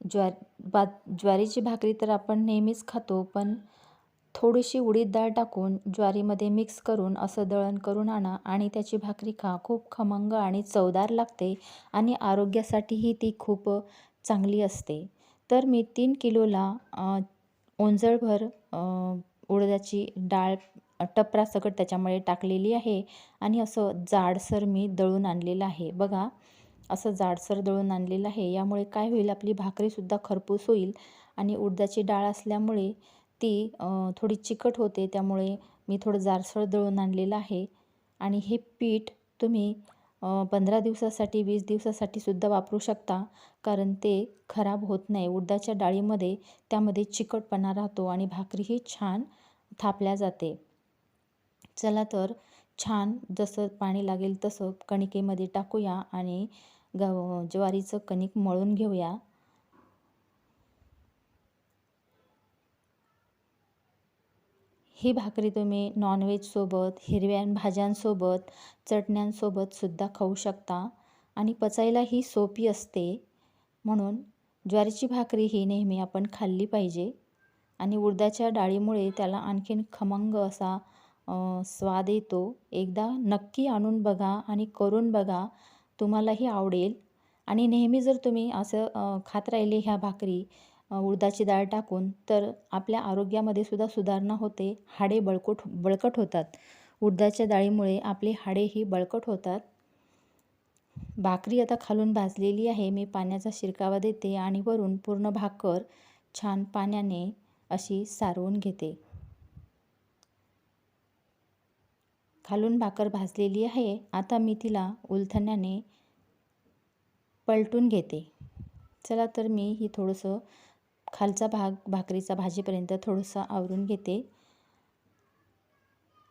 ज्वार बा ज्वारीची भाकरी तर आपण नेहमीच खातो, पण थोडीशी उडीद डाळ टाकून ज्वारीमध्ये मिक्स करून असं दळण करून आणा आणि त्याची भाकरी खा. खूप खमंग आणि चवदार लागते आणि आरोग्यासाठीही ती खूप चांगली असते. तर मी 3 किलोला ओंजळभर उडदाची डाळ टपरासकट त्याच्यामध्ये टाकलेली आहे आणि असं जाडसर मी दळून आणलेलं आहे. बघा, असं जाडसर दळून आणलेलं आहे. यामुळे काय होईल, आपली भाकरीसुद्धा खरपूस होईल आणि उडदाची डाळ असल्यामुळे ती थोडी चिकट होते. त्यामुळे मी थोडं जाडसर दळून आणलेलं आहे आणि हे पीठ तुम्ही 15 दिवसासाठी 20 दिवसासाठी सुद्धा वापरू शकता, कारण ते खराब होत नाही. उडदाच्या डाळीमध्ये त्यामध्ये चिकटपणा राहतो आणि भाकरीही छान थापल्या जाते. चला तर छान जसं पाणी लागेल तसं कणिकेमध्ये टाकूया आणि ज्वारीचं कणिक मळून घेऊया. ही भाकरी तुम्ही नॉनव्हेजसोबत, हिरव्या भाज्यांसोबत, चटण्यांसोबत सुद्धा खाऊ शकता आणि पचायलाही सोपी असते. म्हणून ज्वारीची भाकरी ही नेहमी आपण खाल्ली पाहिजे आणि उडदाच्या डाळीमुळे त्याला आणखीन खमंग असा स्वाद येतो. एकदा नक्की आणून बघा आणि करून बघा, तुम्हालाही आवडेल. आणि नेहमी जर तुम्ही असं खात राहिले ह्या भाकरी उडदाची डाळ टाकून, तर आपल्या आरोग्यामध्ये सुद्धा सुधारणा होते. हाडे बळकट होतात. उडदाच्या डाळीमुळे आपले हाडेही बळकट होतात. भाकरी आता खालून भाजलेली आहे. मी पाण्याचा शिरकावा देते आणि वरून पूर्ण भाकर छान पाण्याने अशी सारवून घेते. खालून भाकर भाजलेली आहे. आता मी तिला उलथण्याने पलटून घेते. चला तर मी ही थोडंसं खालचा भाग भाकरीचा भाजीपर्यंत थोडंसं आवरून घेते.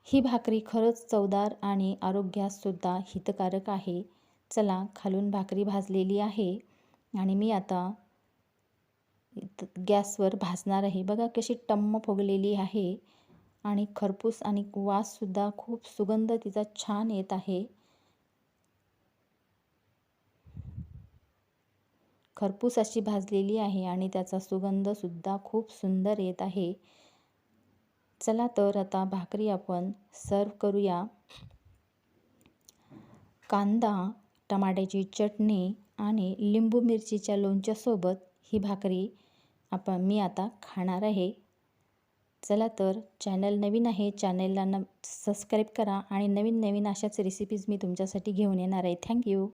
ही भाकरी खरंच चवदार आणि आरोग्याससुद्धा हितकारक आहे. चला, खालून भाकरी भाजलेली आहे आणि मी आता गॅसवर भाजणार आहे. बघा कशी टम्म फुगलेली आहे आणि खरपूस आणि वाससुद्धा खूप सुगंध तिचा छान येत आहे. खरपूस अशी भाजलेली आहे आणि त्याचा सुगंधसुद्धा खूप सुंदर येत आहे. चला तर आता भाकरी आपण सर्व करूया. कांदा, टमाट्याची चटणी आणि लिंबू मिरचीच्या लोणच्यासोबत ही भाकरी मी आता खाणार आहे. चला तर, चॅनल नवीन आहे, चॅनलला सबस्क्राईब करा आणि नवीन नवीन अशाच रेसिपीज मी तुमच्यासाठी घेऊन येणार आहे. थँक्यू.